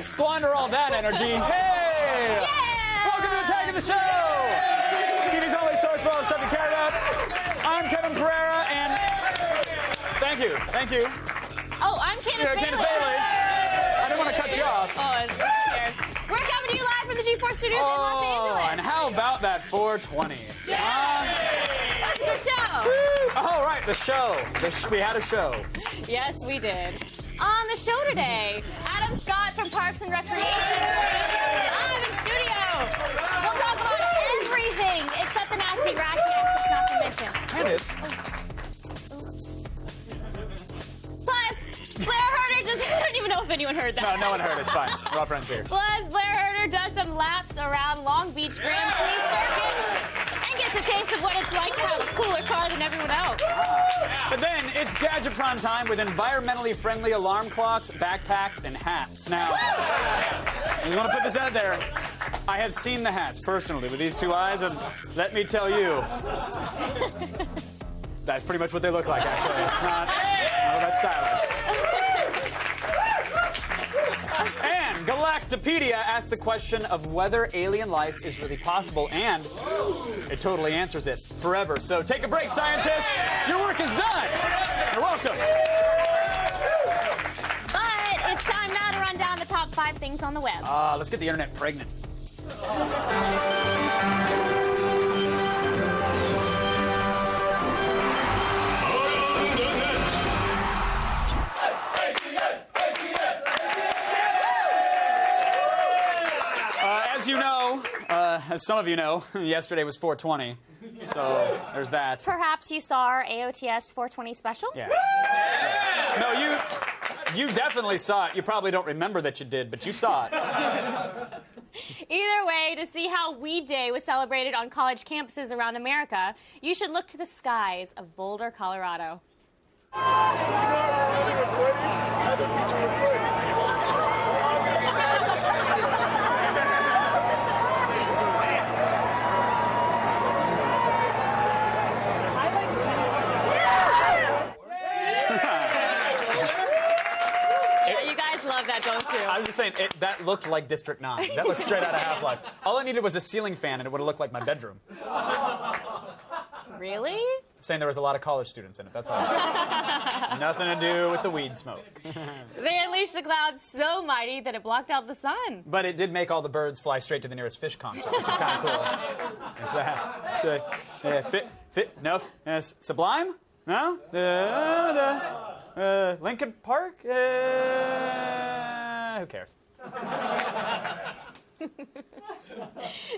squander all that energy. Hey! Yeah! Welcome to Attack of the Show! TV's only source for all the stuff you care about. I'm Kevin Pereira, and thank you. Oh, I'm Candace Candace Bailey. Bailey. I didn't want to cut you off. Oh, it's here. We're coming to you live from the G4 studios in Los Angeles. And how about that 420? That's a good show. Oh, right, the show. We had a show. Yes, we did. On the show today, Adam Scott from Parks and Recreation live in studio. We'll talk about everything except the nasty rash acts, not to mention. Candace. Plus, Blair Herter just, I don't even know if anyone heard that. No one heard. It's fine. We're all friends here. Plus, Blair Herter does some laps around Long Beach Grand Prix circuits and gets a taste of what it's like to have a cooler car than everyone else. But then it's Gadget Prime time with environmentally friendly alarm clocks, backpacks, and hats. Now, you want to put this out there. I have seen the hats personally with these two eyes, and let me tell you, that's pretty much what they look like, actually. It's not that stylish. And Galactopedia asked the question of whether alien life is really possible, and it totally answers it forever. So take a break, scientists. Your work is done. You're welcome. But it's time now to run down the top 5 things on the web. Let's get the internet pregnant. As you know, as some of you know, yesterday was 420, so there's that. Perhaps you saw our AOTS 420 special? Yeah. No, you definitely saw it. You probably don't remember that you did, but you saw it. Either way, to see how Weed Day was celebrated on college campuses around America, you should look to the skies of Boulder, Colorado. That, don't you? I was just saying, that looked like District 9. That looked straight out of Half-Life. All I needed was a ceiling fan, and it would have looked like my bedroom. Really? Saying there was a lot of college students in it, that's all. Nothing to do with the weed smoke. They unleashed a cloud so mighty that it blocked out the sun. But it did make all the birds fly straight to the nearest fish concert, which is kind of cool. It's that. Yes, Sublime? No? Lincoln Park? Who cares?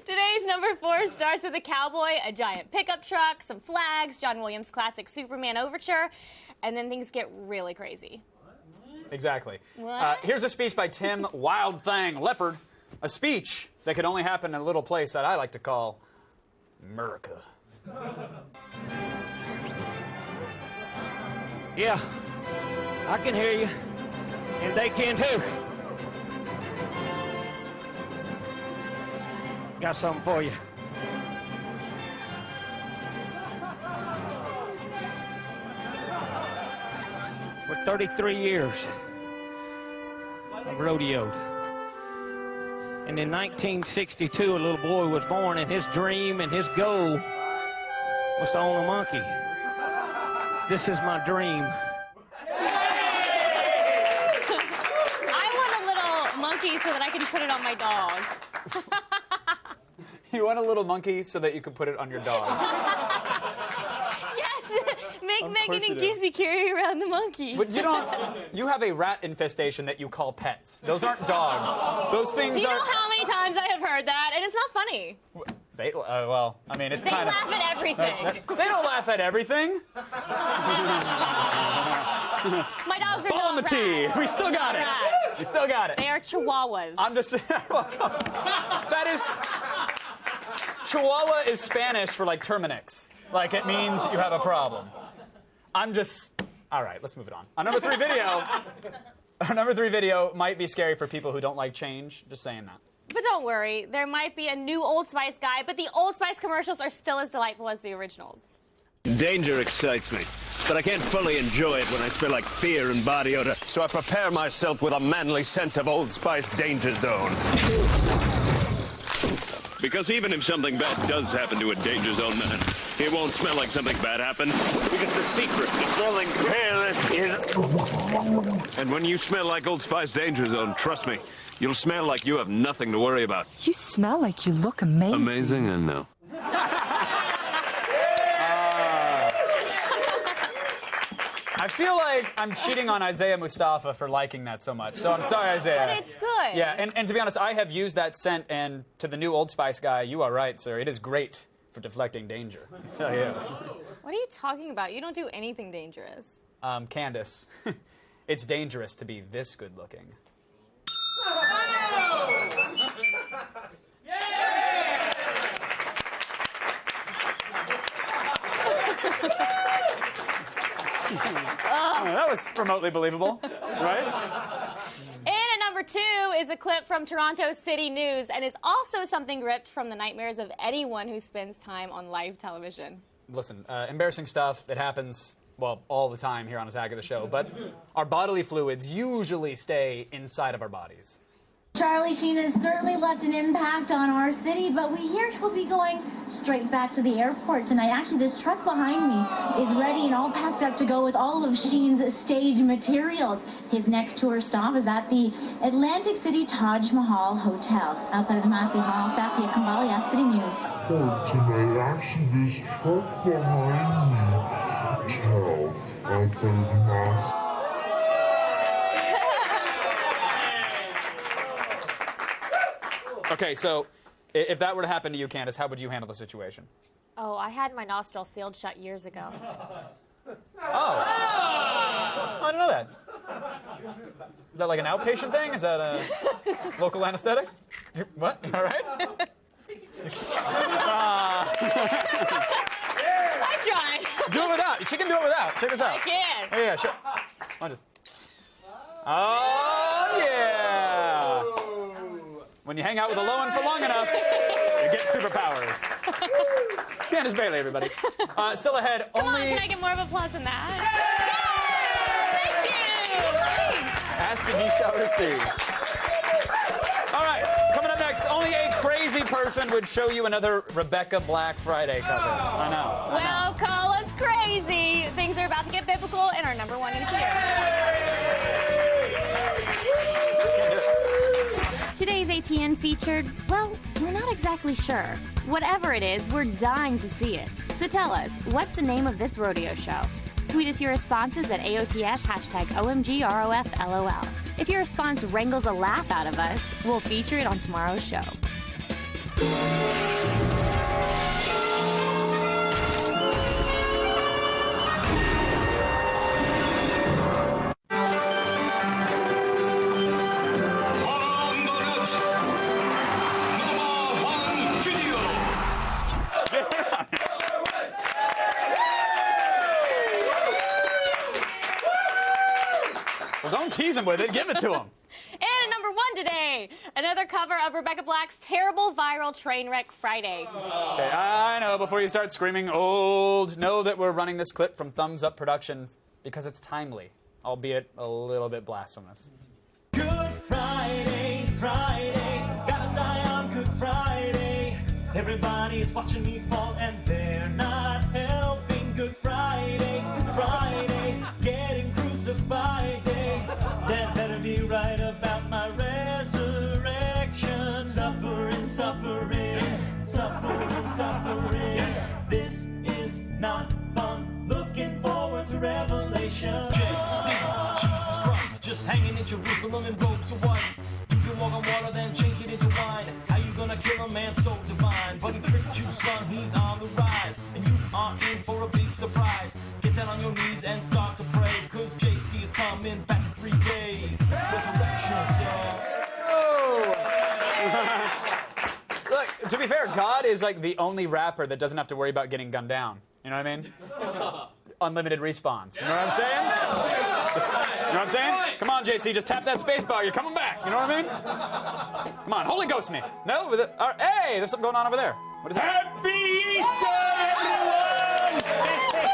Today's number 4 starts with a cowboy, a giant pickup truck, some flags, John Williams' classic Superman overture, and then things get really crazy. Exactly. What? Here's a speech by Tim Wild Thing Leopard, a speech that could only happen in a little place that I like to call America. Yeah, I can hear you, and they can too. Got something for you. For 33 years, I've rodeoed. And in 1962, a little boy was born, and his dream and his goal was to own a monkey. This is my dream. I want a little monkey so that I can put it on my dog. You want a little monkey so that you can put it on your dog. Yes, make Of Megan course and you do. Kizzy carry around the monkey. But you have a rat infestation that you call pets. Those aren't dogs. Those things Do you know aren't... how many times I have heard that? And it's not funny. Well, I mean, it's They kind of... laugh at everything. They don't laugh at everything. My dogs are Ball in the not tee. rats. We still got it. Rats. We still got it. They are chihuahuas. I'm just saying. That is... Chihuahua is Spanish for, like, Terminix. Like, it means you have a problem. I'm just... All right, let's move it on. Our number 3 video... Our number 3 video might be scary for people who don't like change. Just saying that. But don't worry, there might be a new Old Spice guy, but the Old Spice commercials are still as delightful as the originals. Danger excites me. but I can't fully enjoy it when I smell like fear and body odor. So I prepare myself with a manly scent of Old Spice Danger Zone. Because even if something bad does happen to a Danger Zone man, it won't smell like something bad happened. Because the secret to smelling careless is... And when you smell like Old Spice Danger Zone, trust me, you'll smell like you have nothing to worry about. You smell like you look amazing. Amazing, I know. I feel like I'm cheating on Isaiah Mustafa for liking that so much. So I'm sorry, Isaiah. But it's good. Yeah, and to be honest, I have used that scent, and to the new Old Spice guy, you are right, sir. It is great for deflecting danger. I tell you. What are you talking about? You don't do anything dangerous. Candace, it's dangerous to be this good looking. That was remotely believable, right? In at number 2 is a clip from Toronto City News and is also something ripped from the nightmares of anyone who spends time on live television. Listen, embarrassing stuff that happens, well, all the time here on Attack of the Show, but our bodily fluids usually stay inside of our bodies. Charlie Sheen has certainly left an impact on our city, but we hear he'll be going straight back to the airport tonight. Actually, this truck behind me is ready and all packed up to go with all of Sheen's stage materials. His next tour stop is at the Atlantic City Taj Mahal Hotel. Outside of the Massey Hall, Safia Kambalia, City News. Tonight, actually, this truck behind me, hotel, outside of the Massey. Okay, so if that were to happen to you, Candace, how would you handle the situation? Oh, I had my nostril sealed shut years ago. Oh, I didn't know that. Is that like an outpatient thing? Is that a local anesthetic? What? All right. I tried. Do it without. She can do it without. Check this out. I can. Oh, yeah, sure. I'll just... Oh, yeah. When you hang out with a low one for long enough, you get superpowers. Candace Bailey, everybody. Still ahead, Come only... on, can I get more of applause than that? Thank you. Ask and ye shall receive. All right, coming up next, only a crazy person would show you another Rebecca Black Friday cover. I know. Well, call us crazy. Things are about to get biblical in our number 1 and 2. Today's ATN featured, well, we're not exactly sure. Whatever it is, we're dying to see it. So tell us, what's the name of this rodeo show? Tweet us your responses at AOTS #OMGROFLOL. If your response wrangles a laugh out of us, we'll feature it on tomorrow's show. Well, don't tease him with it. Give it to him. And number 1 today, another cover of Rebecca Black's terrible viral Trainwreck Friday. Okay, I know. Before you start screaming old, know that we're running this clip from Thumbs Up Productions because it's timely, albeit a little bit blasphemous. Good Friday, Friday, gotta die on Good Friday. Everybody's watching me fall and they're not helping. Good Friday, Friday, getting crucified day. Dad better be right about my resurrection. Suffering, suffering, suffering, suffering. This is not fun. Looking forward to Revelation. JC, Jesus Christ, just hanging in Jerusalem in robes of white. You can walk on water, then change it into wine. How you gonna kill a man so divine? But he tricked you, son, he's on the rise. And you are in for a big surprise. Get down on your knees and start to pray. Cause JC is coming back in 3 days. Resurrection, so... Look, to be fair, God is like the only rapper that doesn't have to worry about getting gunned down. You know what I mean? Unlimited respawns. You know what I'm saying? Just, you know what I'm saying? Come on, JC, just tap that space bar. You're coming back. You know what I mean? Come on, Holy Ghost me. No? Hey, there's something going on over there. What is that? Happy Easter, everyone!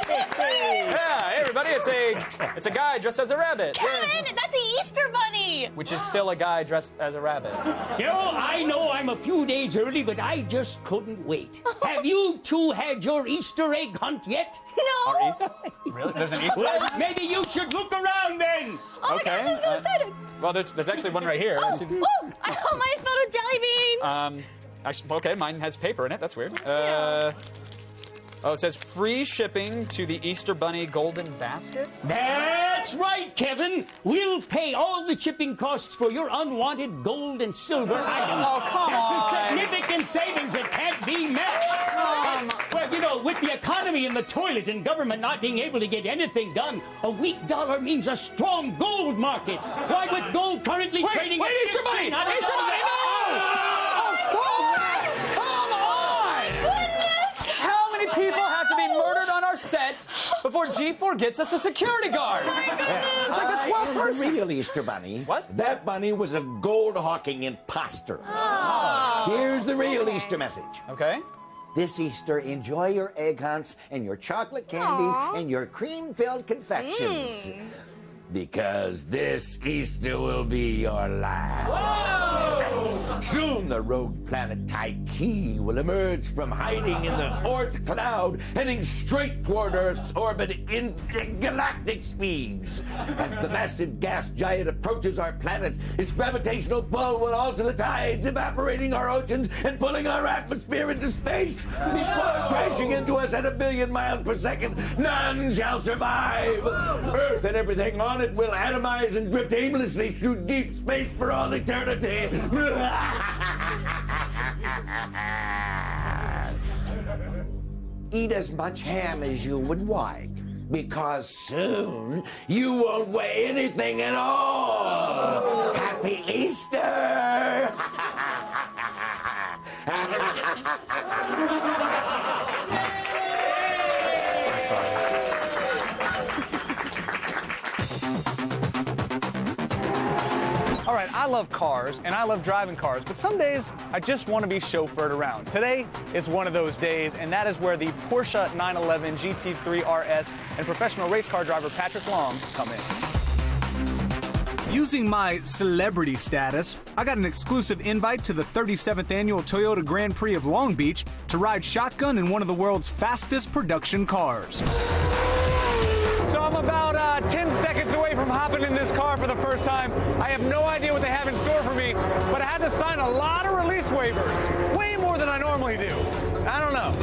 Yeah, hey everybody, it's a guy dressed as a rabbit. Kevin, that's the Easter Bunny. Which is still a guy dressed as a rabbit. You know, I know I'm a few days early, but I just couldn't wait. Have you two had your Easter egg hunt yet? No. Our Easter? Really? There's an Easter egg? Well, maybe you should look around then. Oh my gosh, I'm so excited. Well, there's actually one right here. Oh, mine is filled with jelly beans. Actually, okay, mine has paper in it. That's weird. It says free shipping to the Easter Bunny Golden Basket. That's right, Kevin. We'll pay all the shipping costs for your unwanted gold and silver items. Oh, come That's on. a significant savings that can't be matched. Well, you know, with the economy in the toilet and government not being able to get anything done, a weak dollar means a strong gold market. Why, with gold currently trading at Easter Bunny! Easter Bunny, no! Come on! Goodness! How many people have to be murdered on our set before G4 gets us a security guard? It's like the 12th The person. real Easter Bunny. What? That bunny was a gold-hawking imposter. Here's the real Easter message. Okay. This Easter, enjoy your egg hunts and your chocolate candies and your cream-filled confections. Because this Easter will be your last. Soon the rogue planet Tyche will emerge from hiding in the Oort cloud, heading straight toward Earth's orbit in galactic speeds. As the massive gas giant approaches our planet, its gravitational pull will alter the tides, evaporating our oceans and pulling our atmosphere into space. Before crashing into us at 1 billion miles per second, none shall survive. Earth and everything on it will atomize and drift aimlessly through deep space for all eternity. Eat as much ham as you would like, because soon you won't weigh anything at all. Happy Easter! All right, I love cars, and I love driving cars, but some days I just want to be chauffeured around. Today is one of those days, and that is where the Porsche 911 GT3 RS and professional race car driver Patrick Long come in. Using my celebrity status, I got an exclusive invite to the 37th annual Toyota Grand Prix of Long Beach to ride shotgun in one of the world's fastest production cars. So I'm about 10 seconds away from hopping in this car for the first time. I have no idea what they have in store for me, but I had to sign a lot of release waivers. Way more than I normally do. I don't know.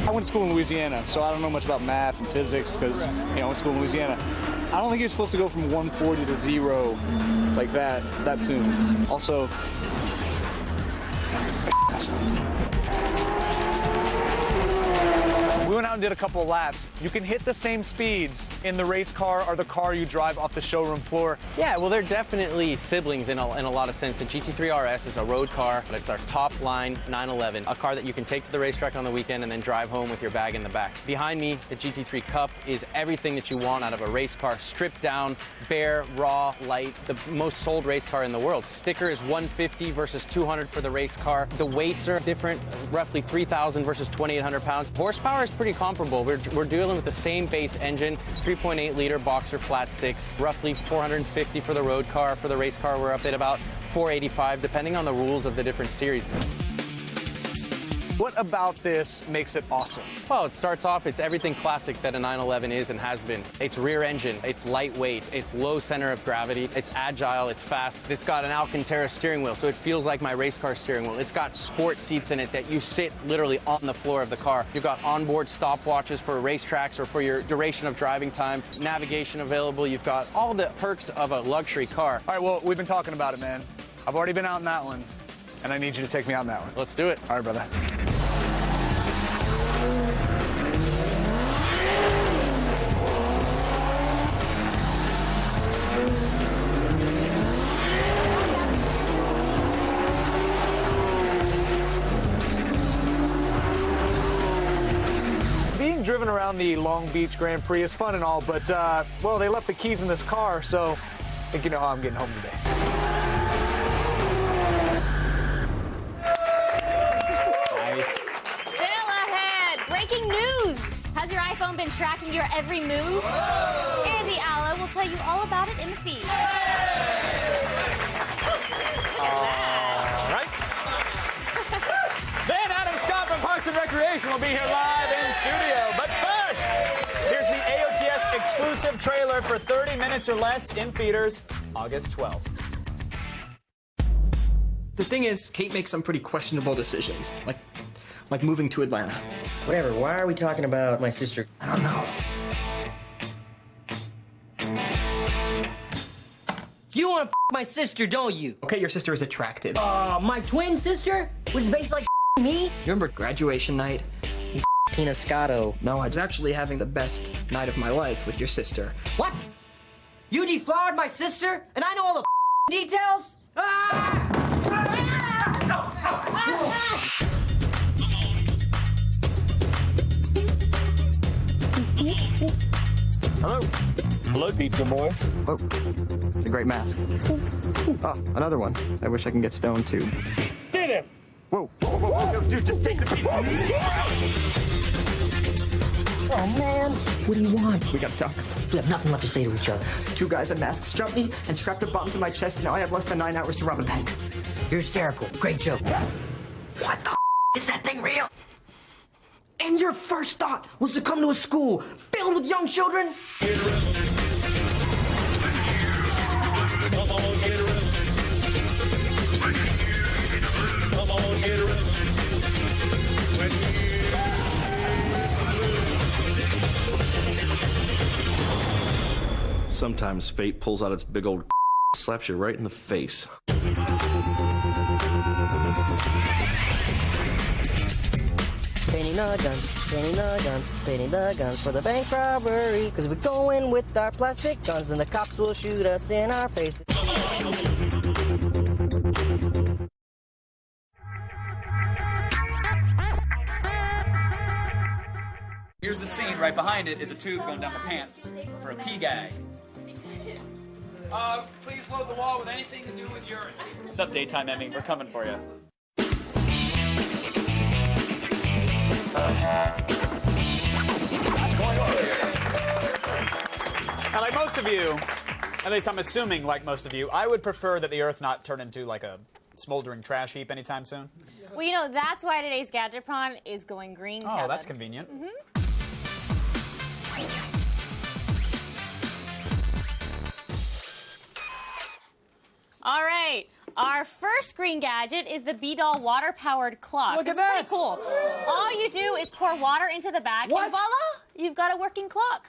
I went to school in Louisiana, so I don't know much about math and physics because, I went to school in Louisiana. I don't think you're supposed to go from 140 to 0 like that soon. Also, we went out and did a couple of laps. You can hit the same speeds in the race car or the car you drive off the showroom floor. Yeah, well, they're definitely siblings in a lot of sense. The GT3 RS is a road car, but it's our top line 911, a car that you can take to the racetrack on the weekend and then drive home with your bag in the back. Behind me, the GT3 Cup is everything that you want out of a race car, stripped down, bare, raw, light, the most sold race car in the world. Sticker is 150 versus 200 for the race car. The weights are different, roughly 3,000 versus 2,800 pounds. Horsepower is pretty comparable. We're dealing with the same base engine, 3.8 liter boxer flat six, roughly 450 for the road car. For the race car, we're up at about 485, depending on the rules of the different series. What about this makes it awesome? Well, it starts off, it's everything classic that a 911 is and has been. It's rear engine, it's lightweight, it's low center of gravity, it's agile, it's fast. It's got an Alcantara steering wheel, so it feels like my race car steering wheel. It's got sport seats in it that you sit literally on the floor of the car. You've got onboard stopwatches for racetracks or for your duration of driving time, navigation available. You've got all the perks of a luxury car. All right, well, we've been talking about it, man. I've already been out in that one, and I need you to take me out in that one. Let's do it. All right, brother. being driven around the Long Beach Grand Prix is fun and all, but, well, they left the keys in this car, so I think you know how I'm getting home today. Nice. Still ahead. Breaking news. Has your iPhone been tracking your every move? Andy Alla will tell you all about it in the feed. All right. Then Adam Scott from Parks and Recreation will be here live in studio. But first, here's the AOTS exclusive trailer for 30 minutes or less in theaters, August 12th. The thing is, Kate makes some pretty questionable decisions, like moving to Atlanta. Whatever, why are we talking about my sister? I don't know. You want to my sister, don't you? Okay, your sister is attractive. My twin sister? Which is basically like me? You remember graduation night? You Tina Scotto. No, I was actually having the best night of my life with your sister. What? You deflowered my sister? And I know all the details? Hello. Hello, pizza boy. Oh, it's a great mask. Oh, another one. I wish I can get stoned too. Get him! Whoa, whoa, whoa, whoa, no, dude, just take the pizza. Oh, man. What do you want? We gotta talk. We have nothing left to say to each other. Two guys in masks struck me and strapped a bomb to my chest, and now I have less than 9 hours to rob a bank. You're hysterical. Great joke. What the is that thing real? And your first thought was to come to a school filled with young children? Sometimes fate pulls out its big old slaps you right in the face. Painting the guns, painting the guns, painting the guns for the bank robbery. Cause we go in with our plastic guns and the cops will shoot us in our faces. Here's the scene. Right behind it is a tube going down my pants for a pee gag. Please load the wall with anything to do with urine. What's up, Daytime Emmy? We're coming for you. Now, like most of you, at least I'm assuming like most of you, I would prefer that the Earth not turn into like a smoldering trash heap anytime soon. Well, you know, that's why today's Gadgetron is going green, Oh, Kevin. that's convenient. All right. Our first green gadget is the B-Doll water-powered clock. Look at This is that. pretty cool. All you do is pour water into the bag, What? and voila, you've got a working clock.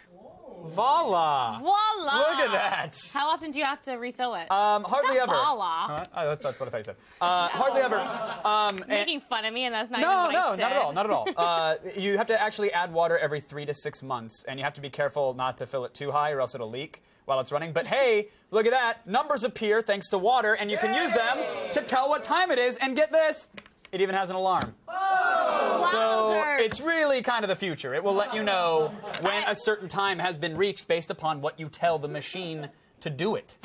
Voila! Voila! Look at that. How often do you have to refill it? Hardly Not ever. voila. That's what I thought you said. Hardly ever. Making fun of me, and that's not No, even what I said. not at all, not at all. You have to actually add water every 3 to 6 months, and you have to be careful not to fill it too high or else it'll leak while it's running. But hey, look at that. Numbers appear thanks to water, and you can use them to tell what time it is. And get this, it even has an alarm. So Wowzers. it's really kind of the future. It will let you know when a certain time has been reached based upon what you tell the machine to do it.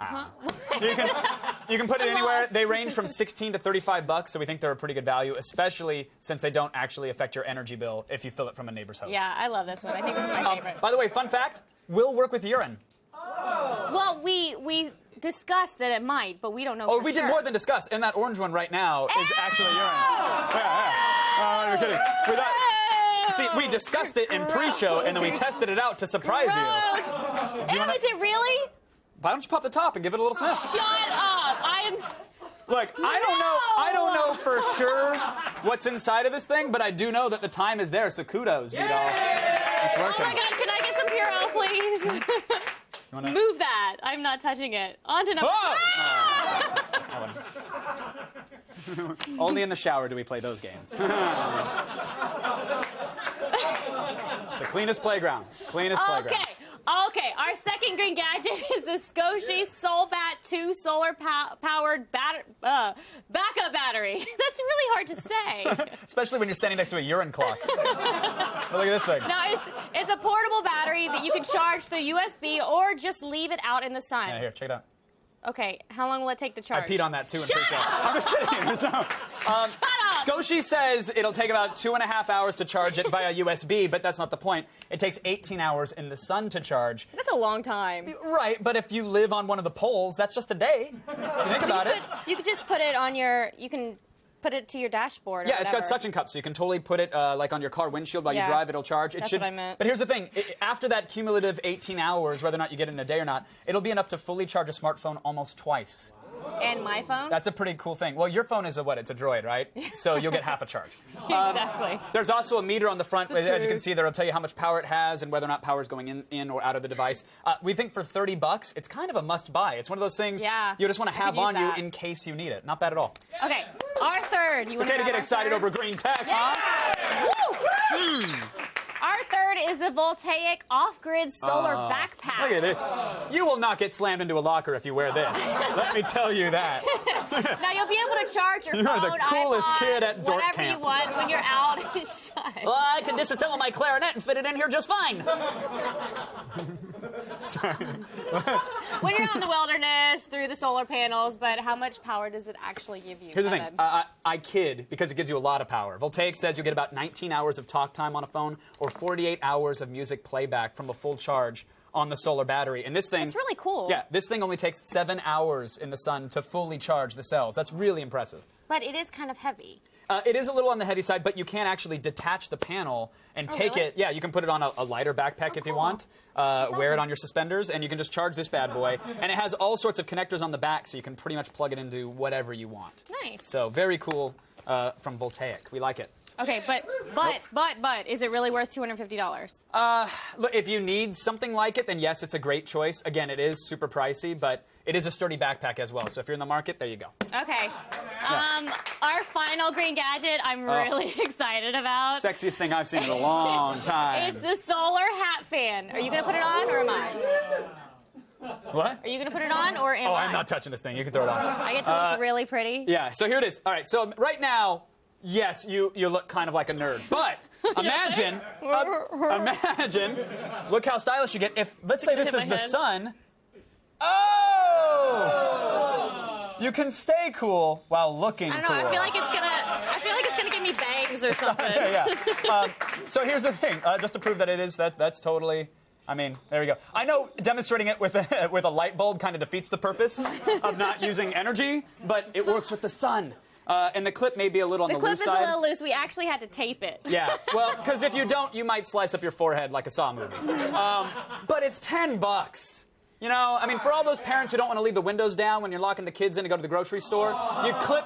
You can put it anywhere. They range from $16 to $35, so we think they're a pretty good value, especially since they don't actually affect your energy bill if you fill it from a neighbor's house. Yeah, I love this one. I think this is my favorite. By the way, fun fact, will work with urine. Well, we discussed that it might, but we don't know Oh, for we sure. did more than discuss. And that orange one right now is actually urine. Yeah. You're kidding. See, we discussed it in pre-show, and then we tested it out to surprise you. Ew, is it really? Why don't you pop the top and give it a little sniff? Shut up! I am. Look, I don't know for sure what's inside of this thing, but I do know that the time is there. So kudos, B-Doll. It's Oh working. my God! Can I get some Purell, please? Move that! I'm not touching it. On to number. Only in the shower do we play those games. It's the cleanest playground. Cleanest playground. Okay, our second green gadget is the Scosche Solbat 2 solar-powered backup battery. That's really hard to say. Especially when you're standing next to a urine clock. Look at this thing. No, it's a portable battery that you can charge through USB or just leave it out in the sun. Yeah, here, check it out. Okay, how long will it take to charge? I peed on that too. Shut up! I'm just kidding. There's no, Shut up! Skoshi says it'll take about 2.5 hours to charge it via USB, but that's not the point. It takes 18 hours in the sun to charge. That's a long time. Right, but if you live on one of the poles, that's just a day. If you think about it. You could just put it on your. You can put it to your dashboard. Or Yeah, it's got whatever. suction cups, so you can totally put it like on your car windshield while you Yeah. drive. It'll charge. It That's should. what I meant. But here's the thing: after that cumulative 18 hours, whether or not you get it in a day or not, it'll be enough to fully charge a smartphone almost twice. And my phone. That's a pretty cool thing. Well, your phone is a what? It's a Droid, right? So you'll get half a charge. Exactly. There's also a meter on the front, It's the as you can truth. see, that'll tell you how much power it has and whether or not power is going in or out of the device. We think for $30, it's kind of a must-buy. It's one of those things Yeah, you just want to I have could use on you that. in case you need it. Not bad at all. Okay, our third. It's okay to get excited over green tech, huh? Woo! Our third is the Voltaic off-grid solar backpack. Look at this. You will not get slammed into a locker if you wear this. Let me tell you that. Now you'll be able to charge your You are phone, the coolest iPod, kid at dork whatever camp. you want when you're out. Shut. Well, I can disassemble my clarinet and fit it in here just fine. Sorry. When you're out in the wilderness through the solar panels, but how much power does it actually give you? Here's the thing. Kevin? I kid because it gives you a lot of power. Voltaic says you get about 19 hours of talk time on a phone or 48 hours of music playback from a full charge on the solar battery. And this thing... It's really cool. Yeah, this thing only takes 7 hours in the sun to fully charge the cells. That's really impressive. But it is kind of heavy. It is a little on the heavy side, but you can actually detach the panel and take really? it. Yeah, you can put it on a lighter backpack if you want. Wear it on your suspenders, and you can just charge this bad boy. And it has all sorts of connectors on the back, so you can pretty much plug it into whatever you want. Nice. So very cool from Voltaic. We like it. Okay, but is it really worth $250? Look, if you need something like it, then yes, it's a great choice. Again, it is super pricey, but it is a sturdy backpack as well. So if you're in the market, there you go. Okay. Our final green gadget I'm really excited about. Sexiest thing I've seen in a long time. It's the solar hat fan. Are you going to put it on or am I? What? Are you going to put it on or am I? Oh, I'm not touching this thing. You can throw it on. I get to look really pretty. Yeah, so here it is. All right, so right now, yes, you look kind of like a nerd. But imagine, look how stylish you get. If, let's say this is the sun. Oh! You can stay cool while looking I don't know. cool. I feel like it's gonna give me bangs or something. Yeah. So here's the thing. Just to prove that it is, that's totally... I mean, there we go. I know demonstrating it with a light bulb kind of defeats the purpose of not using energy, but it works with the sun. And the clip may be a little on the clip loose is side. a little loose. We actually had to tape it. Yeah, well, because if you don't, you might slice up your forehead like a Saw movie. But it's $10. You know, I mean, for all those parents who don't want to leave the windows down when you're locking the kids in to go to the grocery store, you clip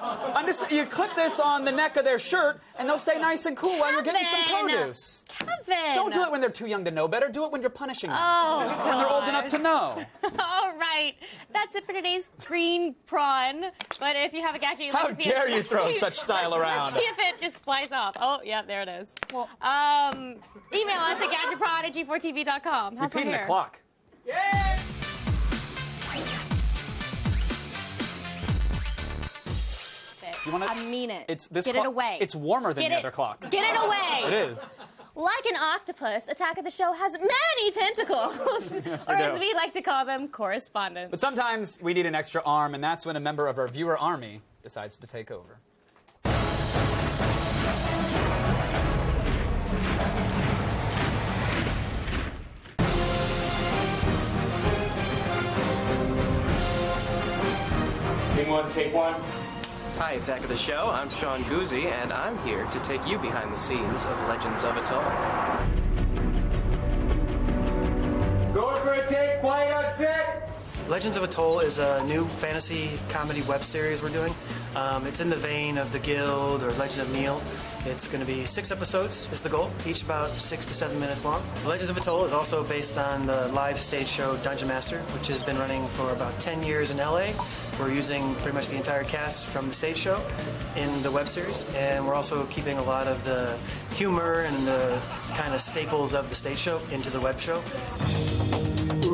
this on the neck of their shirt, and they'll stay nice and cool while you're getting some produce. Kevin! Don't do it when they're too young to know better. Do it when you're punishing them. Oh, when they're old enough to know. All right. That's it for today's green prawn. But if you have a gadget you'd like How to see dare us- you throw such style around. Let's see if it just flies off. Oh, yeah, there it is. Email us at gadgetprod@g4tv.com. How's my Repeating hair? the clock. You wanna, I mean it. It's this Get clock- it away. It's warmer than Get the it- other clock. Get it away. It is. Like an octopus, Attack of the Show has many tentacles. Yes, or we as do. we like to call them, correspondents. But sometimes we need an extra arm, and that's when a member of our viewer army decides to take over. Anyone take one? Hi, it's Attack of the Show. I'm Sean Guzzi, and I'm here to take you behind the scenes of Legends of Atoll. Going for a take, quiet on set. Legends of Atoll is a new fantasy comedy web series we're doing. It's in the vein of The Guild or Legend of Neil. It's going to be 6 episodes is the goal, each about 6 to 7 minutes long. Legends of Atoll is also based on the live stage show Dungeon Master, which has been running for about 10 years in LA. We're using pretty much the entire cast from the stage show in the web series, and we're also keeping a lot of the humor and the kind of staples of the stage show into the web show.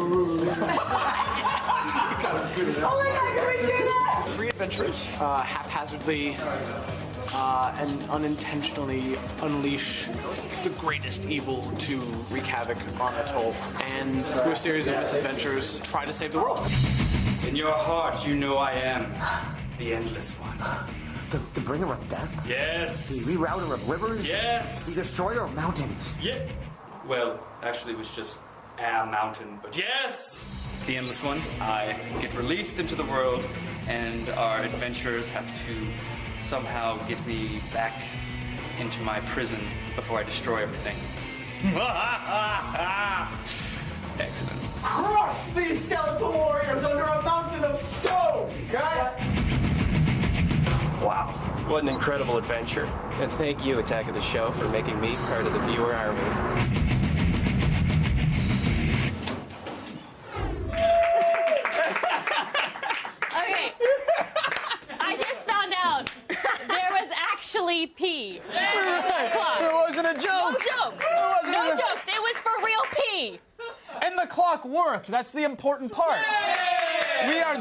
Oh my God, can we do that? 3 adventurers haphazardly and unintentionally unleash the greatest evil to wreak havoc on Atoll. And through a series of misadventures, try to save the world. In your heart, you know I am the Endless One. The bringer of death? Yes. The rerouter of rivers? Yes. The destroyer of mountains? Yeah. Well, actually, it was just a mountain, but yes! The Endless One. I get released into the world, and our adventurers have to somehow get me back into my prison before I destroy everything. Excellent. Crush these skeletal warriors under a mountain of stone! Cut! Wow, what an incredible adventure. And thank you, Attack of the Show, for making me part of the viewer army. Okay. I just found out there was actually pee. Clock. It wasn't a joke. No jokes. No a- jokes. It was for real pee. And the clock worked. That's the important part. We are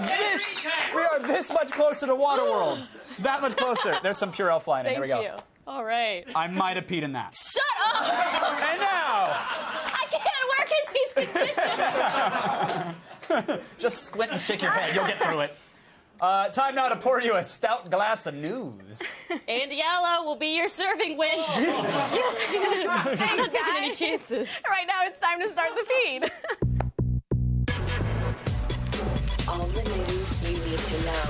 this much closer to Waterworld. That much closer. There's some pure elf line in. Here we Thank go. you. All right. I might have peed in that. Shut up! And now, I can't work in these conditions. just squint and shake your head. You'll get through it. Time now to pour you a stout glass of news. Andy Allo will be your serving when. Jesus. I'm not taking any chances. Right now, it's time to start the feed. All the news you need to know.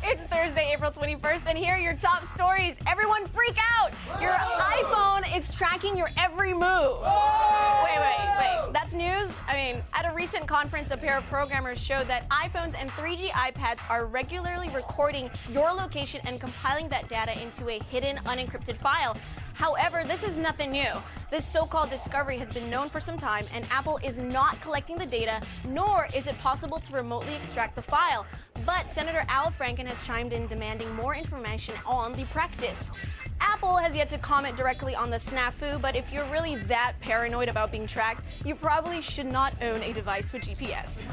It's Thursday, April 21st, and here are your top stories. Everyone freak out! Your iPhone is tracking your every move. Wait. That's news? I mean, at a recent conference, a pair of programmers showed that iPhones and 3G iPads are regularly recording your location and compiling that data into a hidden, unencrypted file. However, this is nothing new. This so-called discovery has been known for some time, and Apple is not collecting the data, nor is it possible to remotely extract the file. But Senator Al Franken has chimed in demanding more information on the practice. Apple has yet to comment directly on the snafu, but if you're really that paranoid about being tracked, you probably should not own a device with GPS.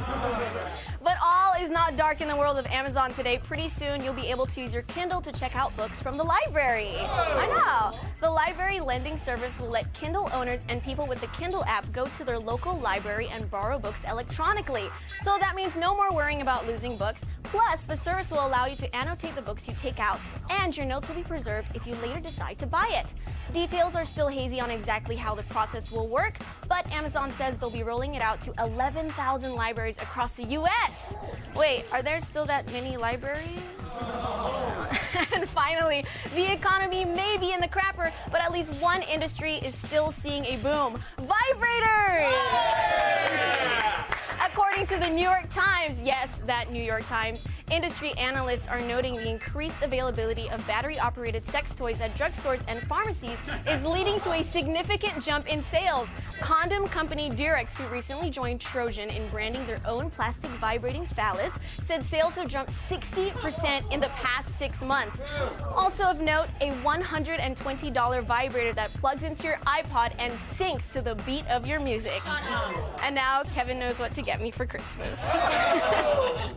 But all is not dark in the world of Amazon today. Pretty soon, you'll be able to use your Kindle to check out books from the library. I know. The library lending service will let Kindle owners and people with the Kindle app go to their local library and borrow books electronically. So that means no more worrying about losing books. Plus, the service will allow you to annotate the books you take out, and your notes will be preserved if you later decide to buy it. Details are still hazy on exactly how the process will work, but Amazon says they'll be rolling it out to 11,000 libraries across the U.S. Wait, are there still that many libraries? And finally, the economy may be in the crapper, but at least one industry is still seeing a boom. Vibrators! According to the New York Times, yes, that New York Times, industry analysts are noting the increased availability of battery-operated sex toys at drugstores and pharmacies is leading to a significant jump in sales. Condom company Durex, who recently joined Trojan in branding their own plastic vibrating phallus, said sales have jumped 60% in the past 6 months. Also of note, a $120 vibrator that plugs into your iPod and syncs to the beat of your music. And now Kevin knows what to get me for Christmas. Now,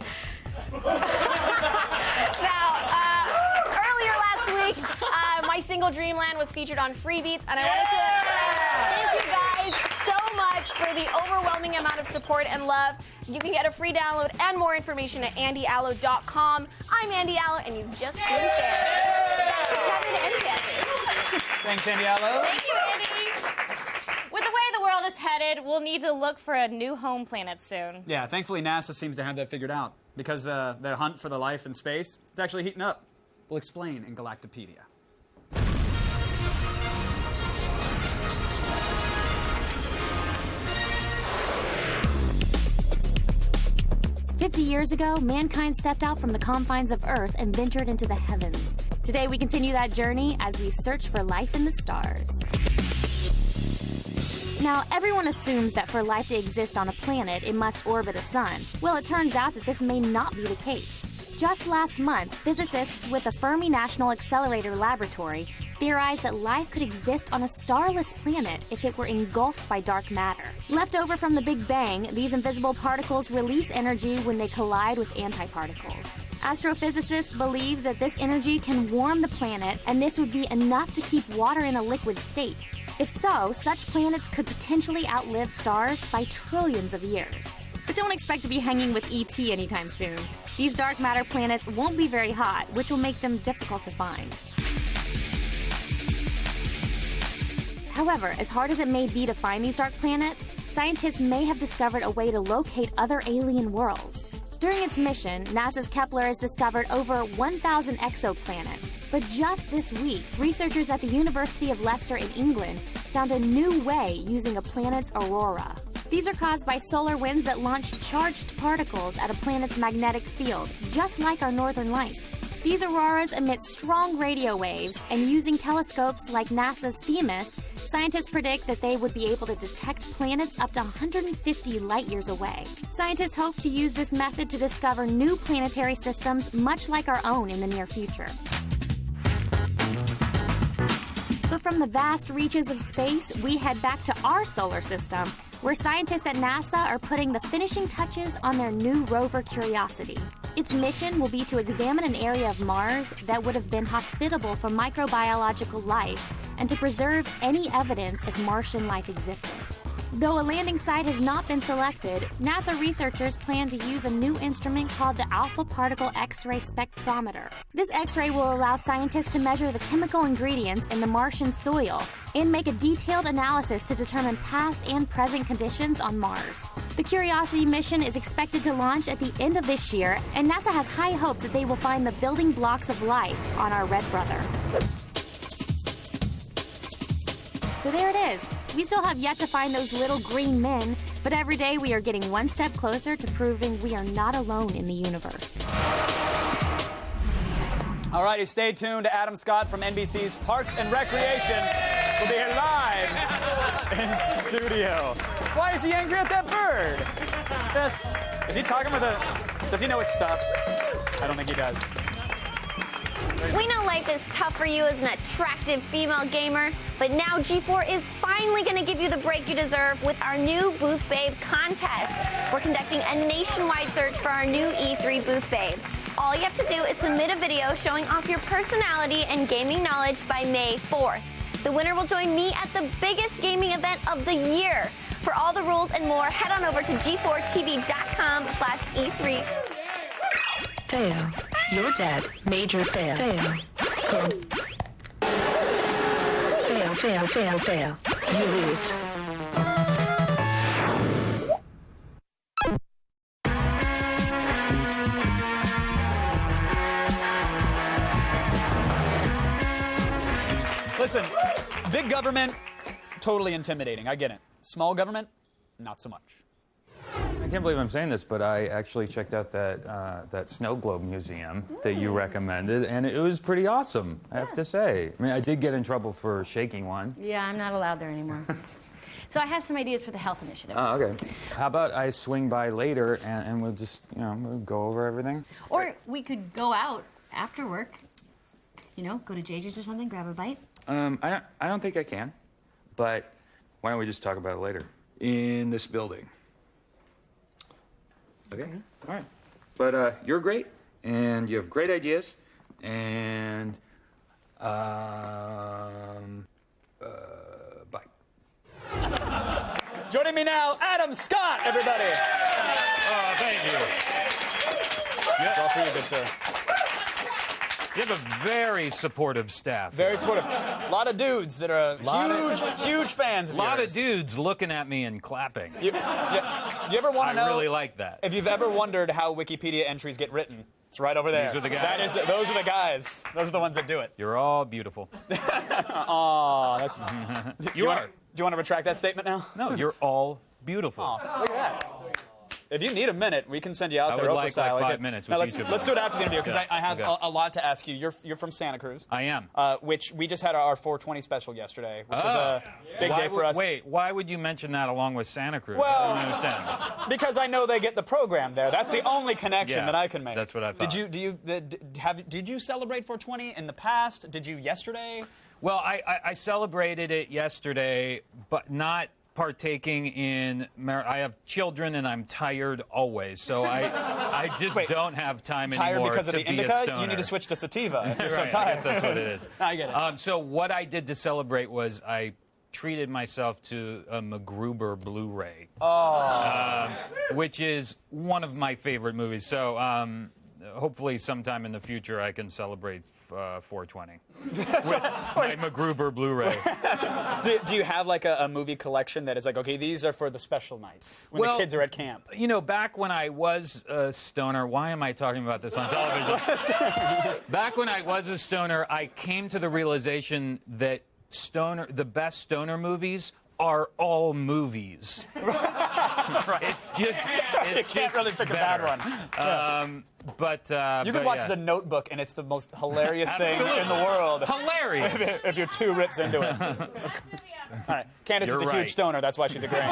earlier last week, my single Dreamland was featured on Free Beats, and I wanted to thank you guys so much for the overwhelming amount of support and love. You can get a free download and more information at andyallo.com. I'm Andy Allo, and you just couldn't fail. Kevin and Kevin. Thanks, Andy Allo. Thank you, Andy. With the way the world is headed, we'll need to look for a new home planet soon. Yeah, thankfully NASA seems to have that figured out because the hunt for the life in space is actually heating up. We'll explain in Galactopedia. Years ago, mankind stepped out from the confines of Earth and ventured into the heavens. Today, we continue that journey as we search for life in the stars. Now, everyone assumes that for life to exist on a planet, it must orbit a sun. Well, it turns out that this may not be the case. Just last month, physicists with the Fermi National Accelerator Laboratory theorized that life could exist on a starless planet if it were engulfed by dark matter. Left over from the Big Bang, these invisible particles release energy when they collide with antiparticles. Astrophysicists believe that this energy can warm the planet, and this would be enough to keep water in a liquid state. If so, such planets could potentially outlive stars by trillions of years. But don't expect to be hanging with E.T. anytime soon. These dark matter planets won't be very hot, which will make them difficult to find. However, as hard as it may be to find these dark planets, scientists may have discovered a way to locate other alien worlds. During its mission, NASA's Kepler has discovered over 1,000 exoplanets. But just this week, researchers at the University of Leicester in England found a new way using a planet's aurora. These are caused by solar winds that launch charged particles at a planet's magnetic field, just like our northern lights. These auroras emit strong radio waves, and using telescopes like NASA's Themis, scientists predict that they would be able to detect planets up to 150 light-years away. Scientists hope to use this method to discover new planetary systems much like our own in the near future. But from the vast reaches of space, we head back to our solar system, where scientists at NASA are putting the finishing touches on their new rover Curiosity. Its mission will be to examine an area of Mars that would have been hospitable for microbiological life and to preserve any evidence if Martian life existed. Though a landing site has not been selected, NASA researchers plan to use a new instrument called the Alpha Particle X-ray Spectrometer. This X-ray will allow scientists to measure the chemical ingredients in the Martian soil and make a detailed analysis to determine past and present conditions on Mars. The Curiosity mission is expected to launch at the end of this year, and NASA has high hopes that they will find the building blocks of life on our red brother. So there it is. We still have yet to find those little green men, but every day we are getting one step closer to proving we are not alone in the universe. All righty, stay tuned to Adam Scott from NBC's Parks and Recreation. We'll be here live in studio. Why is he angry at that bird? Is he talking with does he know it's stuffed? I don't think he does. We know life is tough for you as an attractive female gamer, but now G4 is finally going to give you the break you deserve with our new Booth Babe contest. We're conducting a nationwide search for our new E3 Booth Babe. All you have to do is submit a video showing off your personality and gaming knowledge by May 4th. The winner will join me at the biggest gaming event of the year. For all the rules and more, head on over to g4tv.com/E3. Fail. You're dead. Major fail. Fail. Good. Fail, fail, fail, fail. You lose. Listen, big government, totally intimidating. I get it. Small government, not so much. I can't believe I'm saying this, but I actually checked out that snow globe museum that you recommended, and it was pretty awesome, I have to say. I mean, I did get in trouble for shaking one. Yeah, I'm not allowed there anymore. So I have some ideas for the health initiative. Oh, okay. How about I swing by later, and we'll just, we'll go over everything? Or we could go out after work. Go to JJ's or something, grab a bite. I don't think I can, but why don't we just talk about it later? In this building. Okay, all right. But you're great, and you have great ideas, and bye. Joining me now, Adam Scott, everybody. Oh, thank you. It's all for you, good sir. You have a very supportive staff. Very supportive. A lot of dudes that are huge fans of yours. A lot of dudes looking at me and clapping. You ever want to know? I really like that. If you've ever wondered how Wikipedia entries get written, it's right over there. These are the guys. Those are the guys. Those are the ones that do it. You're all beautiful. Aw, that's... You are. Do you want to retract that statement now? No, you're all beautiful. Oh, look at that. If you need a minute, we can send you out there, would Oprah like style. 5 minutes. Now, with let's do it after the interview, because I have Okay. a lot to ask you. You're from Santa Cruz. I am. Which we just had our 420 special yesterday, which was a big day for us. Wait, why would you mention that along with Santa Cruz? Well, I don't understand. Because I know they get the program there. That's the only connection that I can make. That's what I thought. Did you celebrate 420 in the past? Did you yesterday? Well, I celebrated it yesterday, but not partaking in. I have children, and I'm tired always, so I just don't have time Tired anymore because of to the be a indica? stoner. You need to switch to sativa if you're so Right, tired. I guess that's what it is. I get it. So what I did to celebrate was I treated myself to a MacGruber Blu-ray, which is one of my favorite movies. So hopefully sometime in the future I can celebrate 420 with my MacGruber Blu-ray. Do you have like a movie collection that is like, okay, these are for the special nights when the kids are at camp? You know, back when I was a stoner, why am I talking about this on television? Back when I was a stoner, I came to the realization that the best stoner movies are all movies. It's just you can't really pick better. a bad one. But you can watch The Notebook, and it's the most hilarious thing Absolutely. in the world. Hilarious. if you're 2 rips into it. All right, Candace You're is a right. huge stoner. That's why she's agreeing.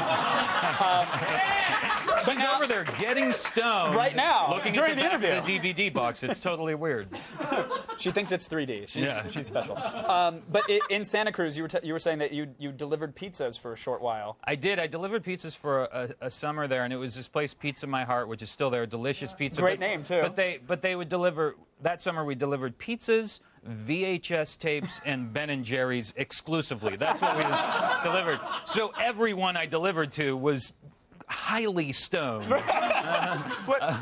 She's over there getting stoned Right now, looking during at the back of interview. the DVD box. It's totally weird. She thinks it's 3D. Yeah. She's special. But in Santa Cruz, you were saying that you delivered pizzas for a short while. I did. I delivered pizzas for a summer there, and it was this place, Pizza My Heart, which is still there. Delicious pizza. Great name, too. But they would deliver. That summer, we delivered pizzas, VHS tapes, and Ben & Jerry's exclusively. That's what we delivered. So everyone I delivered to was highly stoned.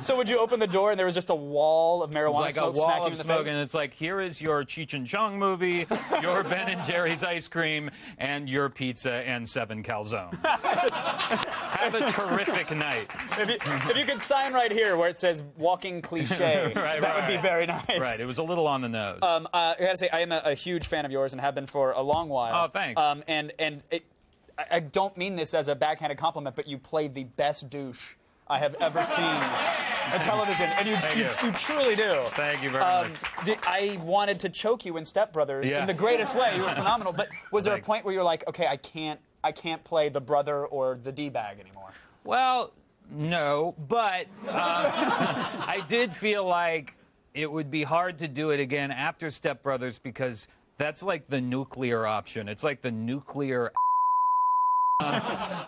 So would you open the door and there was just a wall of It marijuana was like smoke a wall smacking of you in the smoke, face? and it's like, here is your Cheech and Chong movie, your Ben & Jerry's ice cream, and your pizza and 7 calzones. Have a terrific night. If you could sign right here where it says "walking cliche," that would be very nice. Right, it was a little on the nose. I gotta say, I am a huge fan of yours and have been for a long while. Oh, thanks. I don't mean this as a backhanded compliment, but you played the best douche I have ever seen on television, and you truly do. Thank you very much. I wanted to choke you in Step Brothers in the greatest way. You were phenomenal. But was there a point where you're like, okay, I can't play the brother or the D-bag anymore? Well, no, but I did feel like it would be hard to do it again after Step Brothers because that's like the nuclear option. It's like the nuclear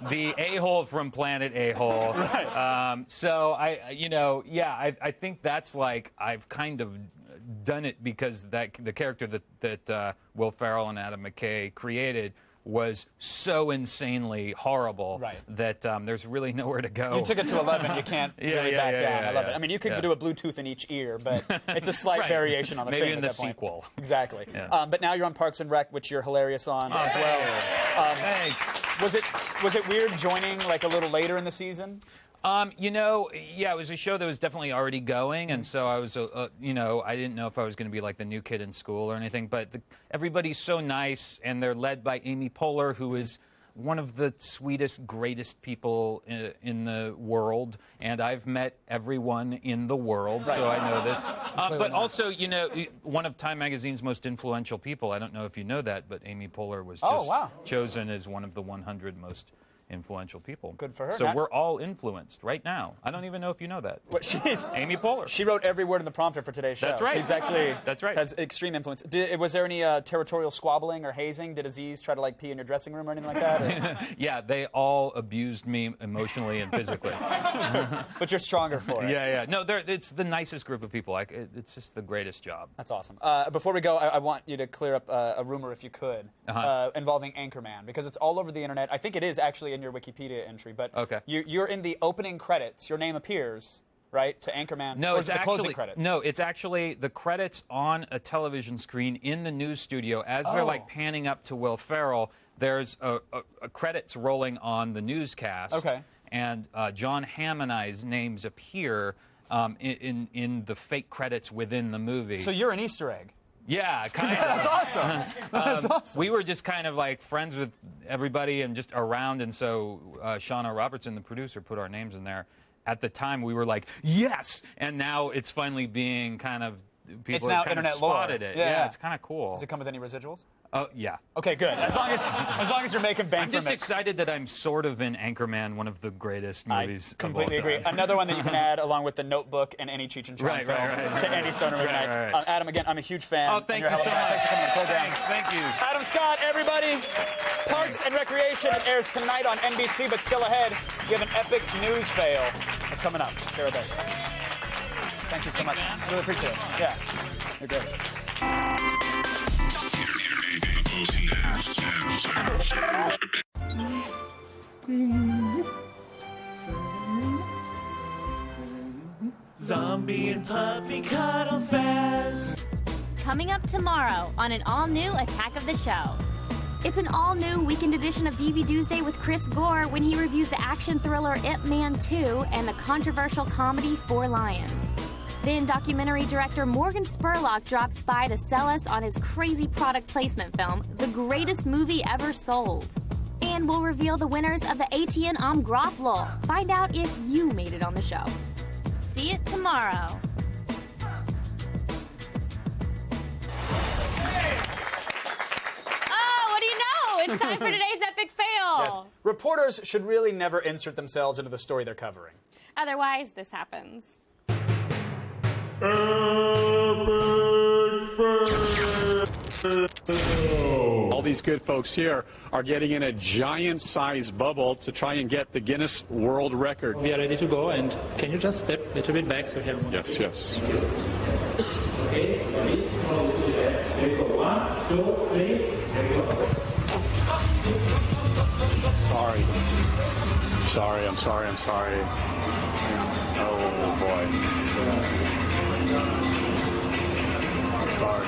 the a-hole from Planet A-hole. Right. So I think that's like I've kind of done it because the character that Will Ferrell and Adam McKay created was so insanely horrible that there's really nowhere to go. You took it to 11. You can't really back down. I love it. I mean, you could do a Bluetooth in each ear, but it's a slight variation on the Maybe thing in at the that point. sequel. Exactly. Yeah. But now you're on Parks and Rec, which you're hilarious on as well. Thanks. Was it weird joining like a little later in the season? It was a show that was definitely already going, and so I was, I didn't know if I was going to be like the new kid in school or anything, but everybody's so nice, and they're led by Amy Poehler, who is one of the sweetest, greatest people in the world, and I've met everyone in the world, so I know this. But also, one of Time Magazine's most influential people, I don't know if you know that, but Amy Poehler was just chosen as one of the 100 most influential people. Good for her. So we're all influenced right now. I don't even know if you know that. She's Amy Poehler. She wrote every word in the prompter for today's show. That's right. She's actually That's right. has extreme influence. Was there any territorial squabbling or hazing? Did Aziz try to pee in your dressing room or anything like that? Or? Yeah, they all abused me emotionally and physically. But you're stronger for it. Yeah. No, it's the nicest group of people. It's just the greatest job. That's awesome. Before we go, I want you to clear up a rumor, if you could, involving Anchorman, because it's all over the internet. I think it is actually in your Wikipedia entry, but you're in the opening credits. Your name appears, right, to Anchorman? No, or it's the actually closing credits. No, it's actually the credits on a television screen in the news studio as they're like panning up to Will Ferrell. There's a credits rolling on the newscast. Okay. And John Hamm and I's names appear in the fake credits within the movie. So you're an Easter egg. Yeah, kind of. That's awesome. That's awesome. We were just kind of like friends with everybody and just around, and so Shauna Robertson, the producer, put our names in there. At the time, we were like, yes! And now it's finally being kind of people It's now have kind of internet lore. spotted it. Yeah. Yeah, it's kind of cool. Does it come with any residuals? Oh, yeah. Okay, good. As long as you're making bank I'm from just it. excited that I'm sort of in Anchorman, one of the greatest movies of Completely all agree. time. Another one that you can add along with The Notebook and any Cheech and Chong Right, film right. to Andy Stoner movie Right, night. right. Adam, again, I'm a huge fan. Oh, and thank you're you a so hell of a guy. much. Thanks for coming on the program. Thank you. Adam Scott, everybody. Parks and Recreation airs tonight on NBC, but still ahead, you have an epic news fail. That's coming up. Stay right there. Thank you so much. Really appreciate it. Yeah, you're great. Zombie and puppy cuddle fest. Coming up tomorrow on an all-new Attack of the Show. It's an all-new weekend edition of DV Tuesday with Chris Gore when he reviews the action thriller Ip Man 2 and the controversial comedy Four Lions. Then documentary director Morgan Spurlock drops by to sell us on his crazy product placement film, The Greatest Movie Ever Sold. And we'll reveal the winners of the ATN Am Groflol. Find out if you made it on the show. See it tomorrow. Oh, what do you know? It's time for today's epic fail. Yes. Reporters should really never insert themselves into the story they're covering. Otherwise, this happens. All these good folks here are getting in a giant-sized bubble to try and get the Guinness World Record. We are ready to go, and can you just step a little bit back so we have more? Yes, yes. Okay, ready? 1, 2, 3. I'm sorry. Oh, boy. Sorry.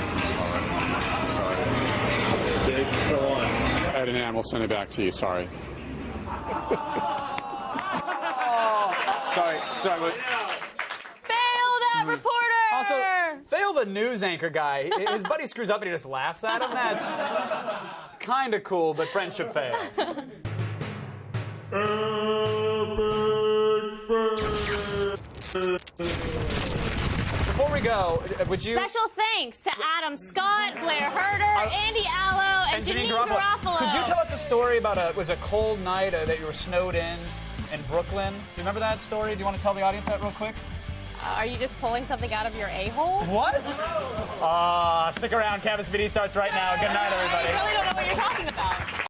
Big, still on. Ed and Ann, we'll send it back to you. Sorry. Sorry. Fail that reporter! Also, fail the news anchor guy. His buddy screws up and he just laughs at him. That's kind of cool, but friendship fail. Before we go, would you... Special thanks to Adam Scott, Blair Herter, Andy Allo, and Janine Garofalo. Could you tell us a story about it was a cold night that you were snowed in Brooklyn? Do you remember that story? Do you want to tell the audience that real quick? Are you just pulling something out of your a-hole? What? Stick around. Campus PD starts right now. Good night, everybody. I really don't know what you're talking about.